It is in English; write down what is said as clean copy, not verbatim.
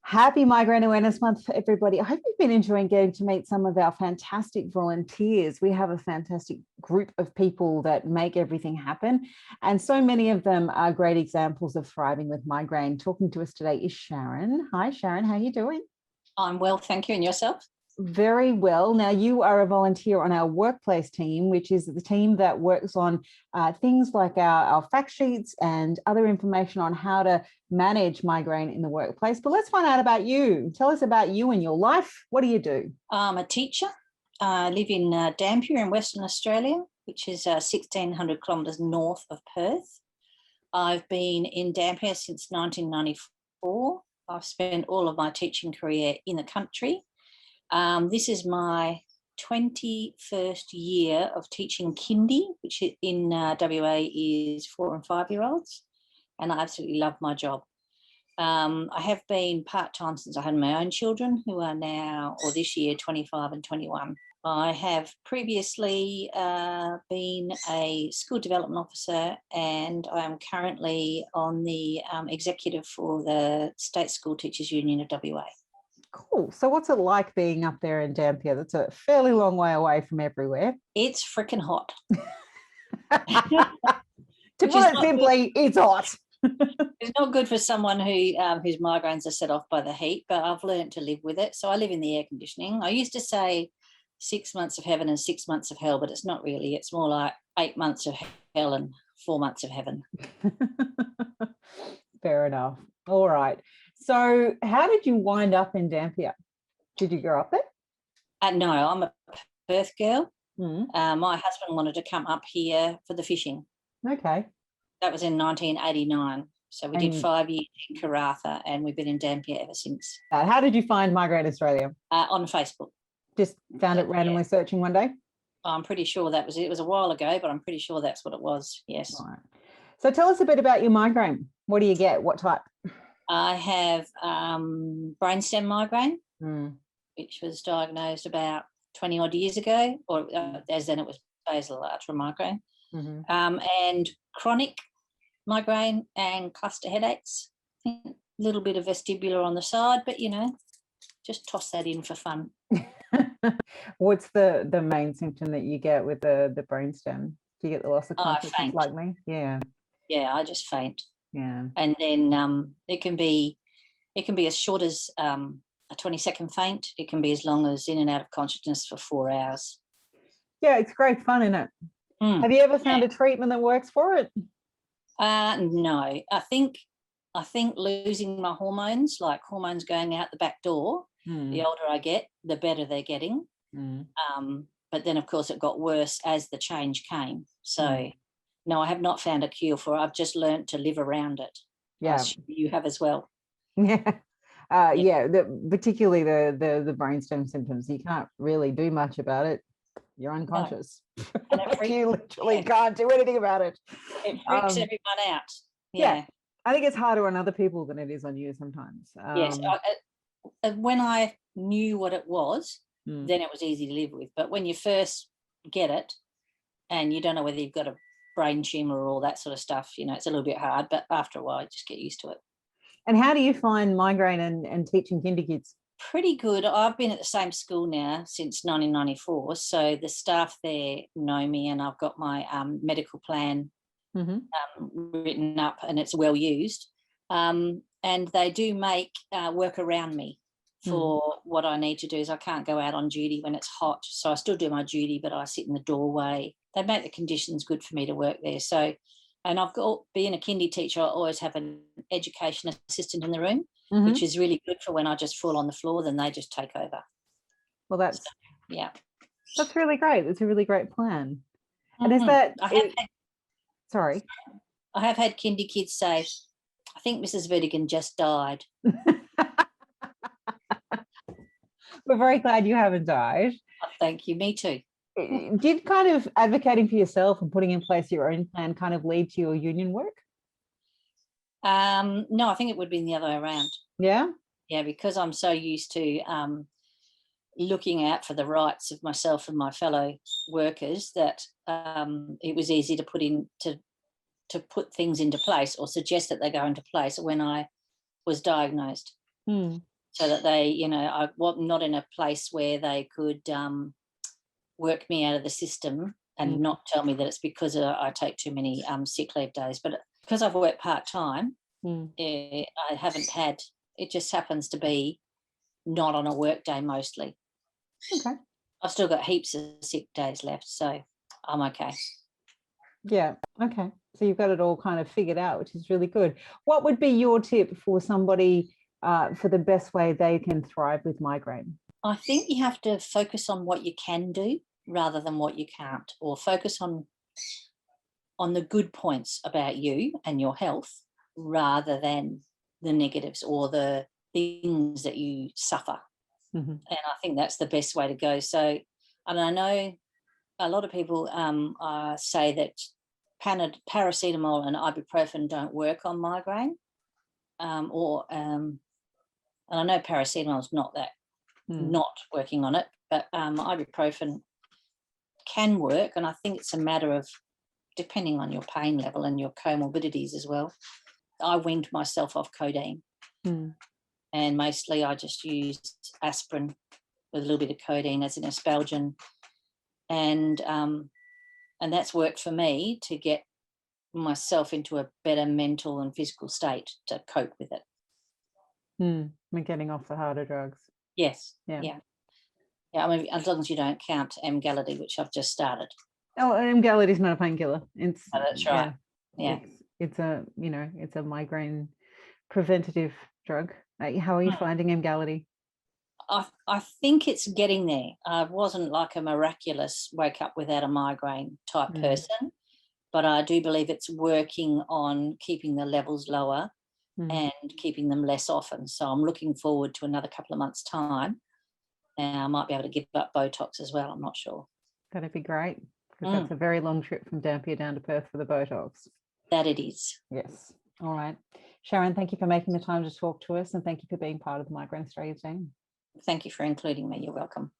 Happy Migraine Awareness Month, everybody. I hope you've been enjoying getting to meet some of our fantastic volunteers. We have a fantastic group of people that make everything happen. And so many of them are great examples of thriving with migraine. Talking to us today is Sharon. Hi, Sharon. How are you doing? I'm well, thank you. And yourself? Very well. Now, you are a volunteer on our workplace team, which is the team that works on things like our fact sheets and other information on how to manage migraine in the workplace. But let's find out about you. Tell us about you and your life. What do you do? I'm a teacher. I live in Dampier in Western Australia, which is 1,600 kilometres north of Perth. I've been in Dampier since 1994. I've spent all of my teaching career in the country. This is my 21st year of teaching kindy, which in WA is 4 and 5 year olds, and I absolutely love my job. I have been part-time since I had my own children, who are now, or this year, 25 and 21. I have previously been a school development officer, and I am currently on the executive for the State School Teachers Union of WA. Cool. So what's it like being up there in Dampier? That's a fairly long way away from everywhere. It's freaking hot. To put it simply, it's hot. It's not good for someone whose migraines are set off by the heat, but I've learned to live with it. So I live in the air conditioning. I used to say 6 months of heaven and 6 months of hell, but it's not really. It's more like 8 months of hell and 4 months of heaven. Fair enough. All right. So how did you wind up in Dampier? Did you grow up there? No, I'm a Perth girl. Mm. My husband wanted to come up here for the fishing. Okay. That was in 1989. So we did 5 years in Karratha, and we've been in Dampier ever since. How did you find Migraine Australia? On Facebook. Just found it randomly searching one day? I'm pretty sure that was it. It was a while ago, but I'm pretty sure that's what it was. Yes. All right. So tell us a bit about your migraine. What do you get? What type? I have brainstem migraine, which was diagnosed about 20 odd years ago, or as then it was basal artery migraine, and chronic migraine and cluster headaches. I think a little bit of vestibular on the side, but just toss that in for fun. What's the main symptom that you get with the brainstem? Do you get the loss of consciousness like me? Yeah. Yeah, I just faint. Yeah. And then it can be as short as a 20-second faint. It can be as long as in and out of consciousness for 4 hours. Yeah, it's great fun, isn't it? Have you ever found a treatment that works for it? No. I think losing my hormones, like hormones going out the back door, the older I get, the better they're getting. But then, of course, it got worse as the change came. So no, I have not found a cure for it. I've just learned to live around it. Yeah. You have as well. Yeah. Particularly the brainstem symptoms. You can't really do much about it. You're unconscious. No. You literally can't do anything about it. It freaks everyone out. Yeah. I think it's harder on other people than it is on you sometimes. Yes. When I knew what it was, then it was easy to live with. But when you first get it and you don't know whether you've got a brain tumor or all that sort of stuff, it's a little bit hard, but after a while you just get used to it. And how do you find migraine and teaching kinder kids? Pretty good. I've been at the same school now since 1994, so the staff there know me, and I've got my medical plan written up, and it's well used, and they do make work around me for what I need to do. Is I can't go out on duty when it's hot, so I still do my duty, but I sit in the doorway. They make the conditions good for me to work there. So, and I've got, being a kindy teacher, I always have an education assistant in the room, which is really good for when I just fall on the floor, then they just take over. Well, that's really great. It's a really great plan. And is that sorry? I have had kindy kids say, I think Mrs. Vertigan just died. We're very glad you haven't died. Oh, thank you. Me too. Did kind of advocating for yourself and putting in place your own plan kind of lead to your union work? No, I think it would be the other way around. Yeah? Yeah, because I'm so used to looking out for the rights of myself and my fellow workers that it was easy to put things into place or suggest that they go into place when I was diagnosed. so that they, you know, I was not in a place where they could work me out of the system and not tell me that it's because I take too many sick leave days. But because I've worked part-time, I haven't had, it just happens to be not on a work day mostly. Okay. I've still got heaps of sick days left, so I'm okay. Yeah. Okay. So you've got it all kind of figured out, which is really good. What would be your tip for somebody for the best way they can thrive with migraine? I think you have to focus on what you can do rather than what you can't, or focus on the good points about you and your health rather than the negatives or the things that you suffer. And I think that's the best way to go. So, and I know a lot of people say that paracetamol and ibuprofen don't work on migraine, and I know paracetamol is not working on it, but ibuprofen can work, and I think it's a matter of depending on your pain level and your comorbidities as well. I weaned myself off codeine, and mostly I just used aspirin with a little bit of codeine as an Aspalgin, and that's worked for me to get myself into a better mental and physical state to cope with it. We're getting off the harder drugs. Yes. Yeah. I mean, as long as you don't count Emgality, which I've just started. Oh, Emgality is not a painkiller. It's that's right. Yeah. It's a, you know, it's a migraine preventative drug. How are you finding Emgality? I think it's getting there. I wasn't like a miraculous wake up without a migraine type person, but I do believe it's working on keeping the levels lower and keeping them less often. So I'm looking forward to another couple of months' time. And I might be able to give up Botox as well. I'm not sure. That'd be great, because that's a very long trip from Dampier down to Perth for the Botox. That it is. Yes. All right. Sharon, thank you for making the time to talk to us, and thank you for being part of the Migraine Australia team. Thank you for including me. You're welcome.